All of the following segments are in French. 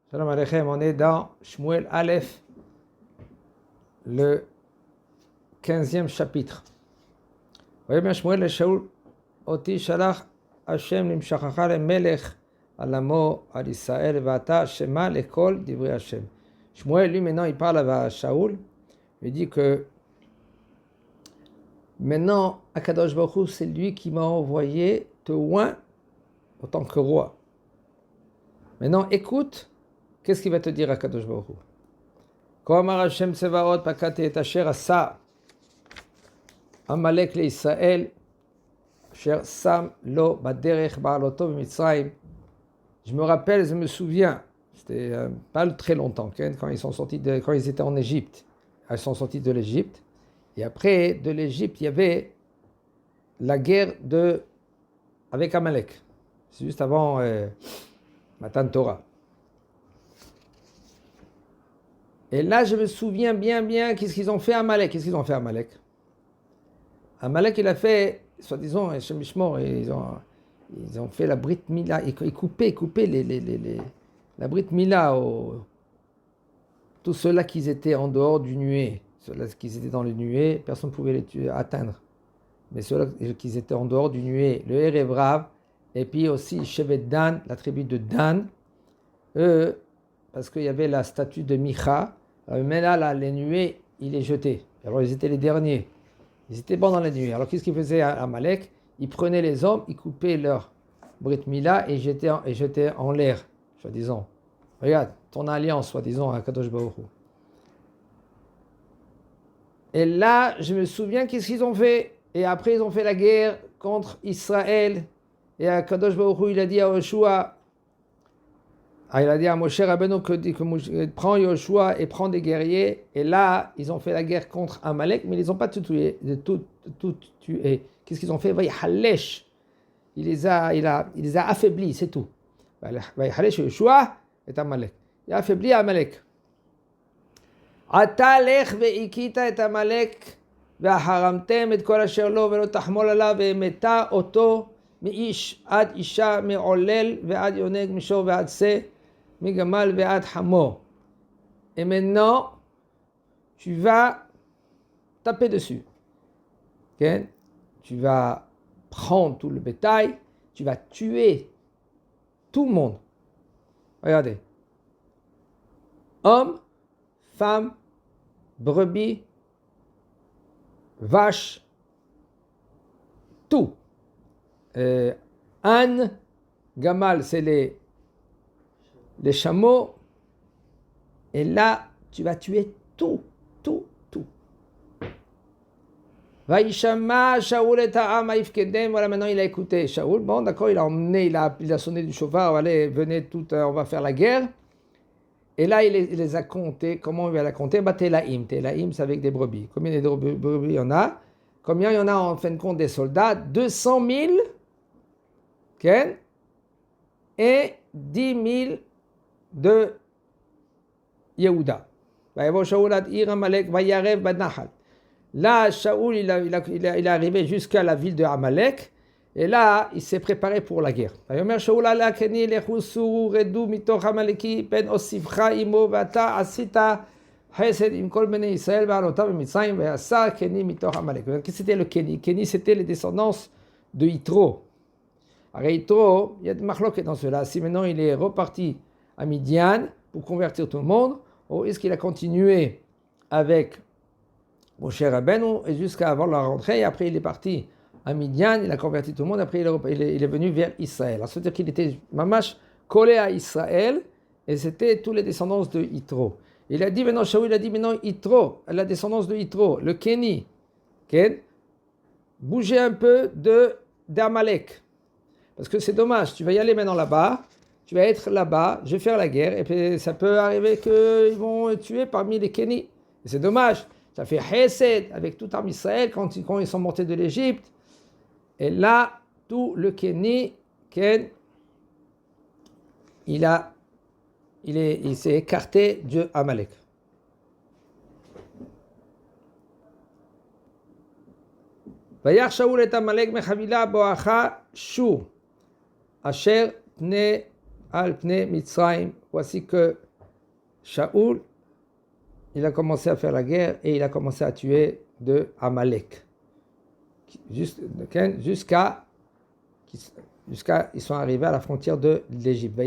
Shalom Aleichem, on est dans Shmuel Aleph, le 15e chapitre. Vous voyez bien, Shmuel et Shaul, Oti Shalach Hashem Limshachacha le Melech Alamo al Israël Vata Shema l'école d'Ivri Hashem. Shmuel, lui, maintenant, il parle à Shaul, il dit que maintenant, Akadosh Baruch Hu, c'est lui qui m'a envoyé te oint en tant que roi. Maintenant, écoute. Qu'est-ce qu'il va te dire à Kadosh Baruch Hu? Koamar Hashem Tsevaot Pakate et Asher Asa Amalek le Israël Asher Sam Lo Baderech Ba'aloto B'Mitzrayim. Je me rappelle, je me souviens, c'était pas très longtemps, quand ils étaient en Égypte. Ils sont sortis de l'Égypte. Et après, de l'Égypte, il y avait la guerre avec Amalek. C'est juste avant Matan Torah. Et là, je me souviens bien, qu'est-ce qu'ils ont fait à Amalek. Qu'est-ce qu'ils ont fait à Amalek? Amalek, il a fait, soi-disant, ils ont fait la Brit Mila, ils coupaient la Brit Mila, tous ceux-là qui étaient en dehors du nuée, ceux-là qui étaient dans le nuée, personne ne pouvait les atteindre. Mais ceux-là qui étaient en dehors du nuée, le Erev Rav, et puis aussi Shevet Dan, la tribu de Dan, eux, parce qu'il y avait la statue de Micha, mais là, les nuées, il les jetait. Alors, ils étaient les derniers. Ils étaient bons dans les nuées. Alors, qu'est-ce qu'ils faisaient à Amalek? Ils prenaient les hommes, ils coupaient leur Brit Mila et jetaient en l'air, soi-disant. Regarde, ton alliance, soi-disant, à Kadosh Baruch Hu. Et là, je me souviens qu'est-ce qu'ils ont fait. Et après, ils ont fait la guerre contre Israël. Et à Kadosh Baruch Hu, il a dit à Yoshua, il a dit à Moshe Rabbeinu que prends Yoshua et prends des guerriers. Et là, ils ont fait la guerre contre Amalek, mais ils n'ont pas tout tué. Qu'est-ce qu'ils ont fait? Il les a affaiblis, c'est tout. Yoshua et Amalek. Il a affaibli Amalek. Ata lech ve'ikita et Amalek ve'aharamtem et kol asher lo ve'lo tahmol alav ve'meta oto mi'ish ad isha me'olel ve'ad yoneg mishor ve'ad se Migamal ve'ad hamo. Et maintenant, tu vas taper dessus. Okay? Tu vas prendre tout le bétail, tu vas tuer tout le monde. Regardez. Hommes, femmes, brebis, vaches, tout. Âne, gamal, c'est les chameaux, et là, tu vas tuer tout. Vaïshama Shaoul et Ta'am Aïfkedem, voilà, maintenant il a écouté Shaoul, bon d'accord, il a emmené, il a sonné du chauffard, allez, venez tout, on va faire la guerre, et là il les a comptés, comment il va la compter? Télaïm, c'est avec des brebis, combien de brebis il y en a? Combien il y en a en fin de compte des soldats? 200 000, okay? Et 10 000 de Yehuda. Là, Shaoul, il est arrivé jusqu'à la ville de Amalek, et là, il s'est préparé pour la guerre. C'était le Kéni. Kéni, c'était les descendants de Yitro. Alors, Yitro, il y a des marloques dans cela. Si maintenant il est reparti à Midian pour convertir tout le monde, ou est-ce qu'il a continué avec Moshe Rabbeinu et jusqu'à avant la rentrée, et après il est parti à Midian, il a converti tout le monde, après il est venu vers Israël. Alors, c'est-à-dire qu'il était mamash collé à Israël, et c'était tous les descendants de Yitro. Il a dit maintenant, Shaoul a dit maintenant Yitro, la descendance de Yitro, le Kéni, bougez un peu d'Amalek. Parce que c'est dommage, tu vas y aller maintenant là-bas, tu vas être là-bas, je vais faire la guerre, et puis ça peut arriver qu'ils vont tuer parmi les Kénis. Et c'est dommage, ça fait Hesed avec tout arme Israël quand ils sont montés de l'Égypte. Et là, tout le Kéni, il s'est écarté de Amalek. Vayach Shaoul et Amalek mechavila boacha shur. Asher pne al pnei Mitzrayim. Voici que Shaoul, il a commencé à faire la guerre et il a commencé à tuer de Amalek. Jusqu'à ils sont arrivés à la frontière de l'Égypte.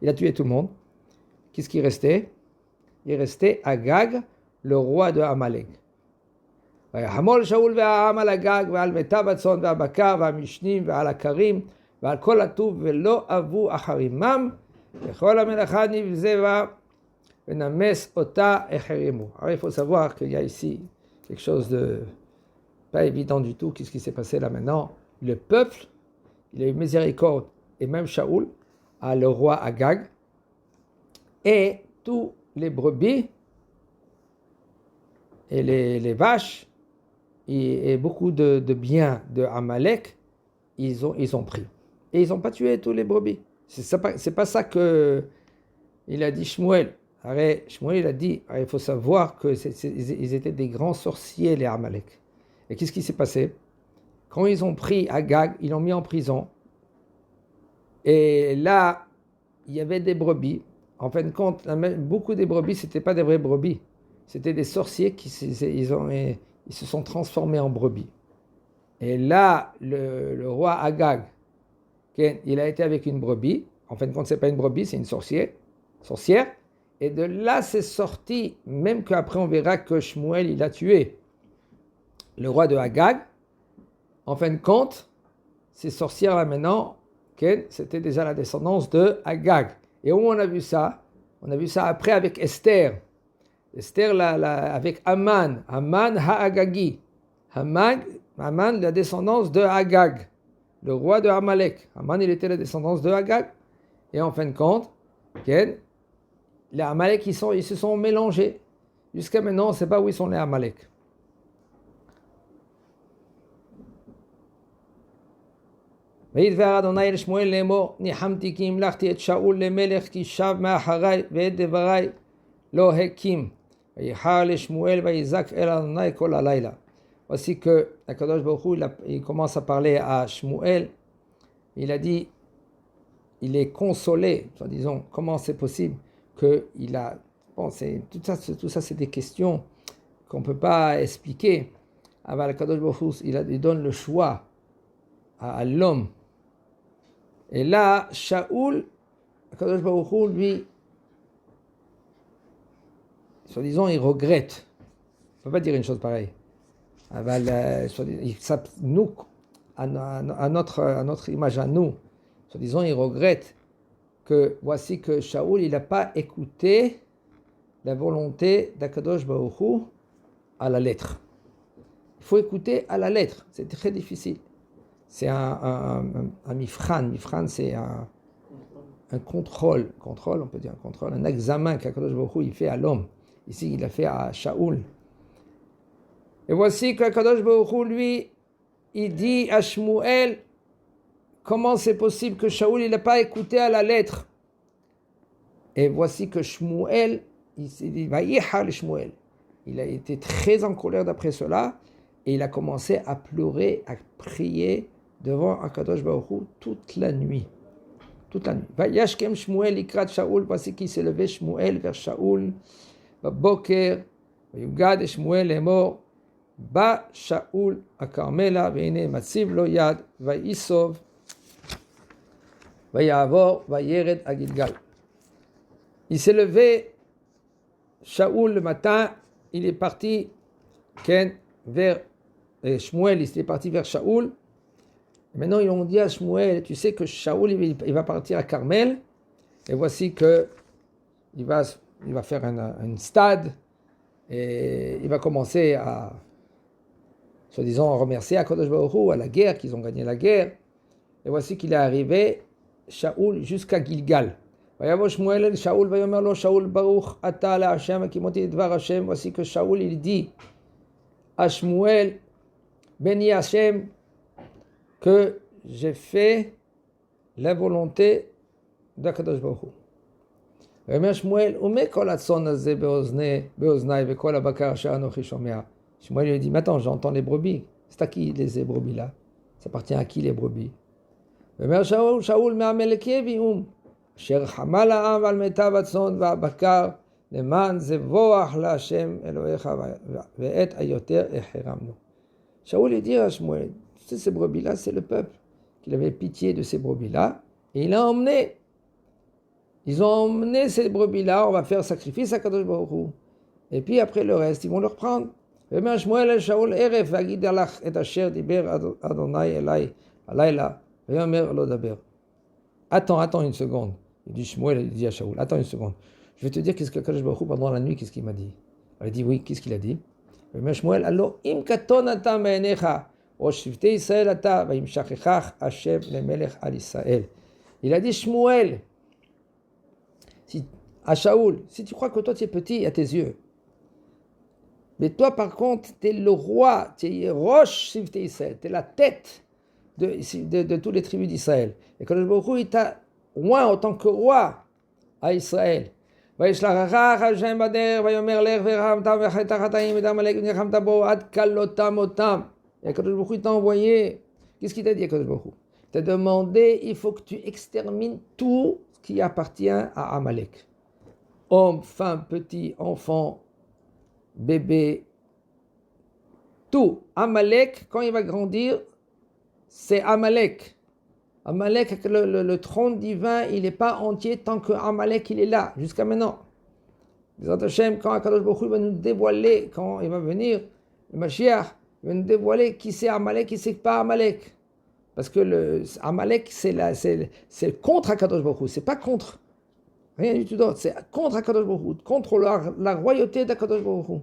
Il a tué tout le monde. Qu'est-ce qui restait? Il restait Agag, le roi de Amalek. ויחמול שאול והעם על הגג ועל מיטב הצאן והבקר והמשנים ועל הכרים ועל כל הטוב ולא אבו אחרימם וכל המלאכה נבזבה ונמס אותה החרימו. Alors il faut savoir qu'il y a ici quelque chose de pas évident du tout. Qu'est-ce qui s'est passé là maintenant? Le peuple, il a eu miséricorde, et même Shaoul a le roi Agag, et tous les brebis et les vaches et beaucoup de biens de Amalek, ils ont pris. Et ils n'ont pas tué tous les brebis. C'est pas ça que il a dit Shmuel. Shmuel il a dit, il faut savoir qu'ils étaient des grands sorciers, les Amalek. Et qu'est-ce qui s'est passé? Quand ils ont pris Agag, ils l'ont mis en prison. Et là, il y avait des brebis. En fin de compte, beaucoup des brebis, ce n'étaient pas des vraies brebis. C'était des sorciers qui ils se sont transformés en brebis. Et là, le roi Agag, il a été avec une brebis. En fin de compte, ce n'est pas une brebis, c'est une sorcière. Et de là, c'est sorti, même qu'après, on verra que Shmuel, il a tué le roi de Agag. En fin de compte, ces sorcières-là maintenant, c'était déjà la descendance de Agag. Et où on a vu ça? On a vu ça après avec Esther. Esther avec Aman Ha'agagi. Aman, la descendance de Agag, le roi de Amalek. Aman, il était la descendance de Agag. Et en fin de compte, les Amalek, ils se sont mélangés. Jusqu'à maintenant, on ne sait pas où ils sont les Amalek. וידבר אדוני אל שמואל לאמור, ניחמתי כי המלכתי את שאול למלך כי שב מאחריי ואת דבריי לא הקים. ויחר לשמואל ויזעק אל אדוני כל הלילה. Voici que Akadosh Baruch Hu, il commence à parler à Shmuel. Il a dit, il est consolé, disons, comment c'est possible qu'il a... Bon, tout ça c'est des questions qu'on ne peut pas expliquer. Avec Akadosh Baruch Hu, il donne le choix à l'homme. Et là, Shaoul, Akadosh Baruch Hu, lui, soi-disant, il regrette. On ne peut pas dire une chose pareille. Nous, à notre image à nous, soi-disant, il regrette que voici que Shaoul, il n'a pas écouté la volonté d'Akadosh Baruch Hu à la lettre. Il faut écouter à la lettre, c'est très difficile. C'est un mifran. Mifran, c'est un contrôle, on peut dire un contrôle, un examen qu'Akadosh Baruch Hu il fait à l'homme. Ici, il l'a fait à Shaoul. Et voici qu'Akadosh Baruch Hu, lui, il dit à Shmuel, comment c'est possible que Shaoul il n'a pas écouté à la lettre? Et voici que Shmuel, il va yéhar le Shmuel. Il a été très en colère d'après cela, et il a commencé à pleurer, à prier devant Akadosh Baruch Hu toute la nuit. Vayashkem Shmuel ikrat Shaoul, voici qu'il s'est levé Shmuel vers Shaoul. Boker, Yugad Shmuel est mort. Ba Shaoul à Carmela, veine Matziv lo yad, Vaisov, Vayavor, Vayered à Gilgal. Il s'est levé, Shaoul le matin, il est parti vers Shmuel, il est parti vers Shaoul. Et maintenant, ils ont dit à Shmuel, tu sais que Shaoul, il va partir à Carmel, et voici que il va faire un stade, et il va commencer à, soi-disant, remercier Akadosh Baruch Hu à la guerre, qu'ils ont gagné la guerre. Et voici qu'il est arrivé, Shaoul, jusqu'à Gilgal. ויבוא שמואל אל שאול ויאמר לו שאול ברוך אתה להשם הקימותי את דבר השם. Voici que Shaoul il dit à Shmuel, béni Hashem, que j'ai fait la volonté d'Akadosh Baruch Hu. ויאמר שמואל, ומה כל הצאן הזה באוזני וכל הבקר אשר אנוכי שומע? Shmuel lui dit, mais attends, j'entends les brebis. C'est à qui les brebis là? Ça appartient à qui les brebis? ואומר שאול מהמלך יביאום, אשר חמל העם על מיטב הצאן והבקר, למען זבוח להשם אלוהיך ואת היותר החרמנו. Shaoul lui dit à Shmuel, ces brebis-là, c'est le peuple. Il avait pitié de ces brebis-là, et il a emmené. Ils ont emmené ces brebis-là, on va faire sacrifice à Kadosh Baruch Hu. Et puis après le reste, ils vont le reprendre. ואומר שמואל אל שאול ערף, ואגיד לך את אשר דיבר אדוני אליי הלילה. ויאמר לא דבר. Attends une seconde. Il dit Shmuel, il dit à Shaoul, attends une seconde. Je vais te dire qu'est-ce que Kadosh Baruch Hu pendant la nuit, qu'est-ce qu'il m'a dit. Il dit oui, qu'est-ce qu'il a dit? ויאמר שמואל, הלא אם קטון אתה מעיניך, או שבטי ישראל אתה, וימשכך השם למלך על ישראל. Il a dit Shmuel, à Shaoul, si tu crois que toi tu es petit à tes yeux, mais toi par contre, tu es le roi, tu es Rosh Shivtei Israël, tu es la tête de toutes les tribus d'Israël. Et Kadosh Baruch Hu, il t'a oint en tant que roi à Israël. וישלחך השם בדרך ויאמר לך ורחמת וחטאת החטאים ואת עמלק ונלחמת בו עד כלותם אותם. Et Kadosh Baruch Hu, il t'a envoyé. Qu'est-ce qu'il t'a dit, Kadosh Baruch Hu? Il t'a demandé, il faut que tu extermines tout ce qui appartient à Amalek. Homme, femme, petit, enfant, bébé, tout. Amalek, quand il va grandir, c'est Amalek. Amalek, le trône divin, il n'est pas entier tant que Amalek il est là, jusqu'à maintenant. Quand Akadosh Baruch Hu va nous dévoiler, quand il va venir, le Mashiach, il va nous dévoiler qui c'est Amalek, qui c'est pas Amalek. Parce que Amalek, c'est contre Akadosh Baruch Hu, c'est pas contre rien du tout d'autre, c'est contre Akadosh Baruch Hu, contre la royauté d'Akadosh Baruch Hu.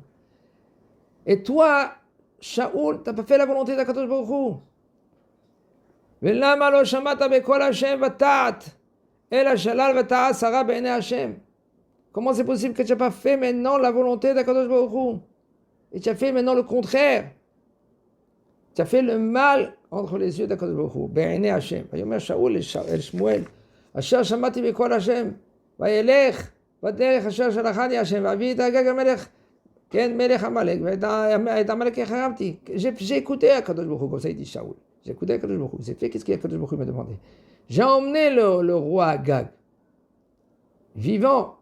Et toi, Shaoul, tu n'as pas fait la volonté d'Akadosh Baruch Hu. ולמה לא שמעת בקול השם וטעת, אלא שלל וטעה שרה בעיני השם? Comment c'est possible que tu n'as pas fait maintenant la volonté d'Akadosh Baruch Hu? Et tu as fait maintenant le contraire. Tu as fait le mal entre les yeux d'Akadosh Baruch Hu. בעיני השם. ויאמר שאול אל שמואל, אשר שמעתי בקול השם, וילך בדרך אשר שלחני השם, ואביא את אגג המלך, כן, מלך עמלק, ואת עמלק החרבתי. J'ai écouté Akadosh Baruch Hu, comme ça il dit Shaoul. J'ai écouté Akadosh Baruch Hu. J'ai fait qu'est-ce qu'Akadosh Baruch Hu m'a demandé. J'ai emmené le roi Agag, vivant.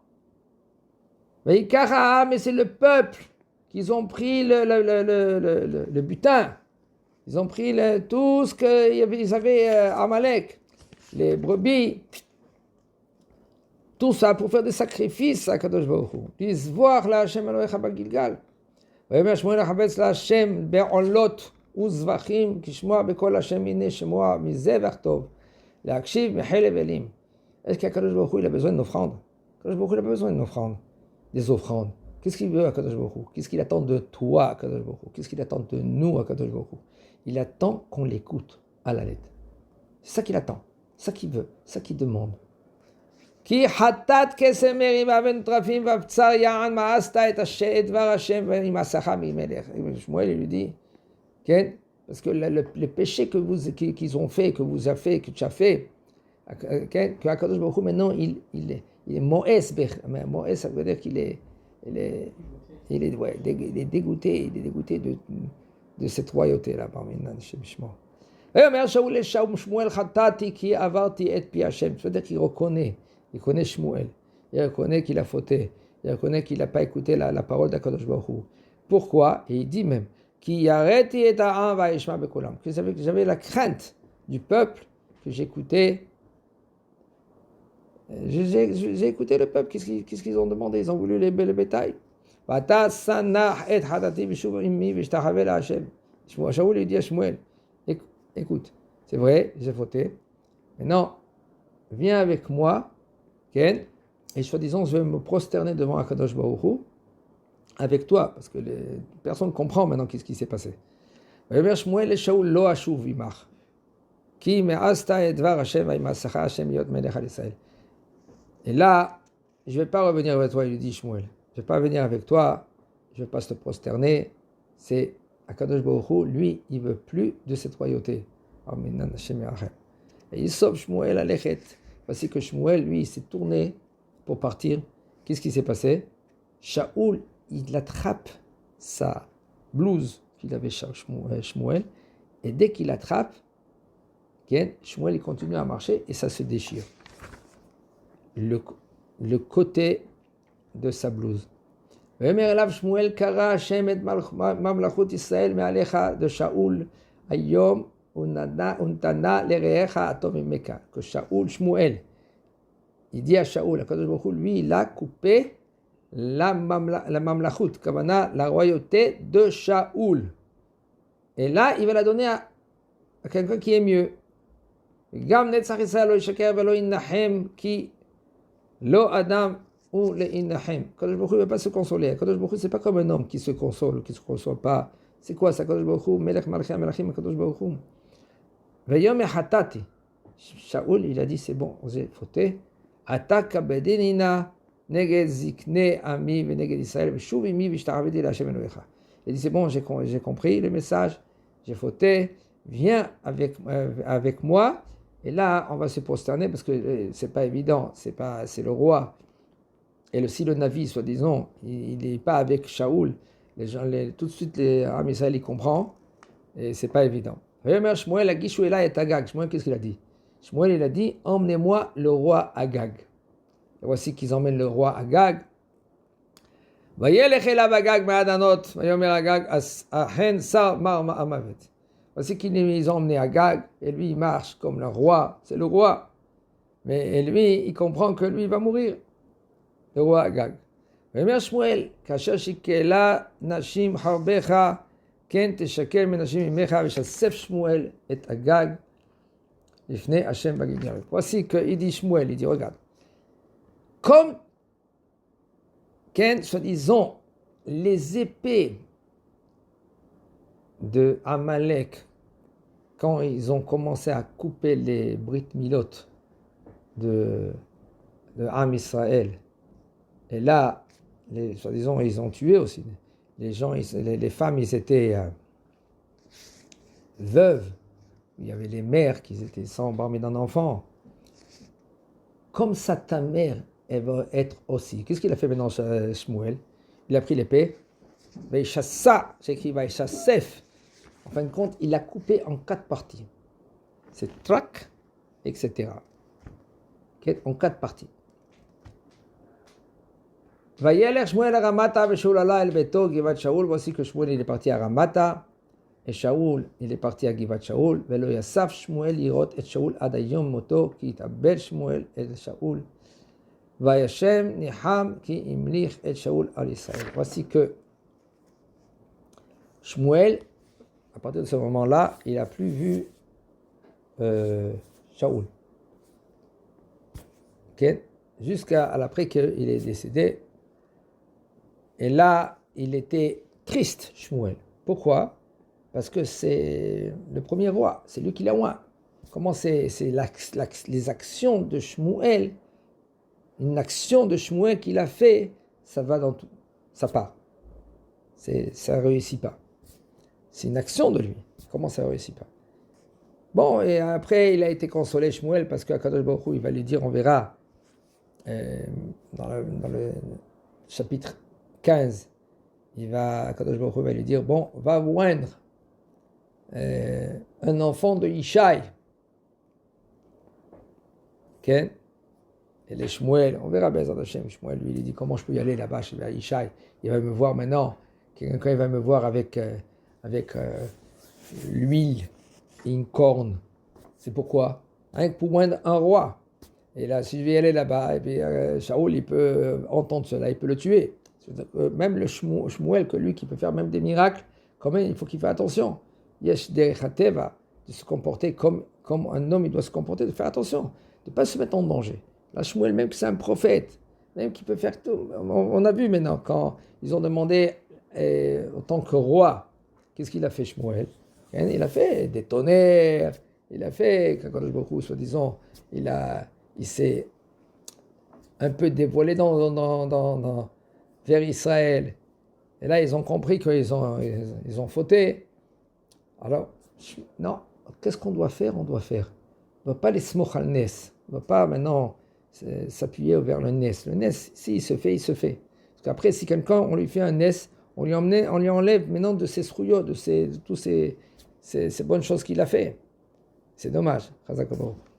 Mais c'est le peuple qu'ils ont pris le butin. Ils ont pris tout ce qu'ils avaient Amalek, les brebis, tout ça pour faire des sacrifices à Akadosh Baruch Hu. Puis voir la Hashem Elohecha Bagilgal. ויאמר שמואל החפץ להשם בעולות וזבחים כשמוע בקול השם הנה שמוע מזבח טוב להקשיב מחלב אלים. Est-ce qu'Akadosh Baruch Hu il a besoin d'offrandes? Akadosh Baruch Hu il n'a pas besoin d'offrandes, des offrandes. Qu'est-ce qu'il veut Akadosh Baruch Hu? Qu'est-ce qu'il attend de toi Akadosh Baruch Hu? Qu'est-ce qu'il attend de nous Akadosh Baruch Hu? Il attend qu'on l'écoute à la lettre. C'est ça qu'il attend, c'est ça qu'il veut, c'est ça qu'il demande. כי חטאת קסם מריבה בין טרפים ובצר יען מאסת את דבר השם ונמאסך ממלך. שמואל il lui dit, parce que le péché qu'ils ont fait, que vous avez fait, que tu as fait, que Akadosh Baruch Hu maintenant il est moès, moès ça veut dire qu'il est dégoûté, de cette royauté là parmi nous. ויאמר שאול לשמואל חטאתי כי עברתי את פי השם. Ça veut dire qu'il reconnaît. Il connaît Shmuel, il reconnaît qu'il a fauté, il reconnaît qu'il n'a pas écouté la parole d'Akadosh Baruch Hu. Pourquoi? Et il dit même, que j'avais la crainte du peuple, que j'écoutais. J'ai écouté le peuple, qu'est-ce qu'ils ont demandé? Ils ont voulu le bétail. Shaoul lui dit à Shmuel, écoute, c'est vrai, j'ai fauté, mais non, viens avec moi. Et soi-disant, je vais me prosterner devant Akadosh Baruch Hu avec toi, parce que personne ne comprend maintenant qu'est-ce qui s'est passé. Et là, je ne vais pas revenir avec toi, il lui dit Shmuel. Je ne vais pas venir avec toi, je ne vais pas te prosterner. C'est Akadosh Baruch Hu, lui, il ne veut plus de cette royauté. Et il sauve Shmuel à l'Echet. Voici que Shmuel, lui, il s'est tourné pour partir. Qu'est-ce qui s'est passé? Shaoul, il attrape sa blouse qu'il avait chez Shmuel, et dès qu'il l'attrape, Shmuel il continue à marcher et ça se déchire. Le côté de sa blouse. ויאמר אליו שמואל קרא השם את ממלכות ישראל מעליך דשאול היום ונתנה לרעך הטוב ממך. Que Shmuel, il dit à Shaoul, הקדוש ברוך הוא, lui, il a coupé la mamlachut, kavana, la royauté de Shaoul. Et là, il va la donner à quelqu'un qui est mieux. Gam netzach Israël lo yishaker velo yinnachem ki lo adam ou le yinnachem. Kadosh Baruch Hu ne va pas se consoler. Kadosh Baruch Hu, c'est pas comme un homme qui se console ou qui se console pas. C'est quoi ça? Kadosh Baruch Hu, melech malchei melachim, Kadosh Baruch Hu. Vayom hatati. Shaoul, il a dit c'est bon, j'ai fauté. Ataka bedinina neged zikne ami veneged Israël v'shuv imi v'shtarabedi l'Hashem Elohecha. Il a dit c'est bon, j'ai compris le message, j'ai fauté. Viens avec moi. Et là, on va se prosterner parce que c'est pas évident, c'est le roi. Et si le Navi, soi-disant, il n'est pas avec Shaoul, tout de suite, les Am Israël, il comprend, et c'est pas évident. Shmuel, qu'est-ce qu'il a dit? Shmuel, il a dit, emmenez-moi le roi Agag. Et voici qu'ils emmènent le roi Agag. Voici qu'ils ont emmené Agag, et lui il marche comme le roi, c'est le roi. Mais lui, il comprend que lui il va mourir, le roi Agag. ויאמר שמואל, כאשר שיקלה נשים חרבך, כן תשקל מנשים ממך, ושסף שמואל את אגג לפני השם בגלגל. Voici qu'il dit Shmuel, il dit regarde, comme, soi-disant, les épées de Amalek, quand ils ont commencé à couper les Brit Milot de Am Israël, et là, soi-disant, ils ont tué aussi. Les gens, les femmes, ils étaient veuves. Il y avait les mères qui étaient sans embarmer d'un enfant. Comme ça, ta mère, elle va être aussi. Qu'est-ce qu'il a fait maintenant, Shmuel? Il a pris l'épée. Vaïchassa, c'est écrit Vaïchassef. En fin de compte, il a coupé en 4 parties. C'est trac, etc. Okay? En 4 parties. Vayeler Shmuel à Ramata, et Shaoul alla el beto, Givat Shaoul. Voici que Shmuel il est parti à Ramata, et Shaoul il est parti à Givat Shaoul. Velo yasaf Shmuel yirot et Shaoul ad hayom moto, ki itabel Shmuel et Shaoul. Vayashem niham ki imlich et Shaoul al Israël. Voici que Shmuel, à partir de ce moment-là, il n'a plus vu Shaoul. Okay? Jusqu'à après qu'il est décédé. Et là, il était triste, Shmuel. Pourquoi? Parce que c'est le premier roi, c'est lui qui l'a oint. Comment c'est les actions de Shmuel, une action de Shmuel qu'il a fait, ça va dans tout, ça part. Ça ne réussit pas. C'est une action de lui. Comment ça ne réussit pas? Bon, et après, il a été consolé, Shmuel, parce qu'Akadosh Baruch Hu, il va lui dire, on verra, dans le chapitre 15, Akadosh Baruch Hu va lui dire, bon, va oindre un enfant de Yishai. Okay? Et les Shmuel, on verra Bezrat Hashem, Shmuel, lui, il dit, comment je peux y aller là-bas, chez Yishai? Il va me voir maintenant, quelqu'un il va me voir avec l'huile et une corne. C'est pourquoi? Rien que pour oindre un roi. Et là, si je vais aller là-bas, et puis Shaoul, il peut entendre cela, il peut le tuer. Même le Shmuel, que lui qui peut faire même des miracles, quand même, il faut qu'il fasse attention. Yesh derech hateva, de se comporter comme un homme, il doit se comporter, de faire attention, de ne pas se mettre en danger. Là, Shmuel, même que c'est un prophète, même qui peut faire tout. On a vu maintenant, quand ils ont demandé, en tant que roi, qu'est-ce qu'il a fait, Shmuel? Il a fait des tonnerres, il a fait, quand beaucoup, soi-disant, il s'est un peu dévoilé vers Israël. Et là, ils ont compris qu'ils ont fauté. Alors, non, qu'est-ce qu'on doit faire? On ne doit pas les smoch al nes. On ne doit pas maintenant s'appuyer vers le nes. Le nes, si il se fait, il se fait. Parce qu'après, si quelqu'un, on lui fait un nes, on lui enlève maintenant de ses srouillots, de toutes ces bonnes choses qu'il a fait. C'est dommage. Chazak Baruch.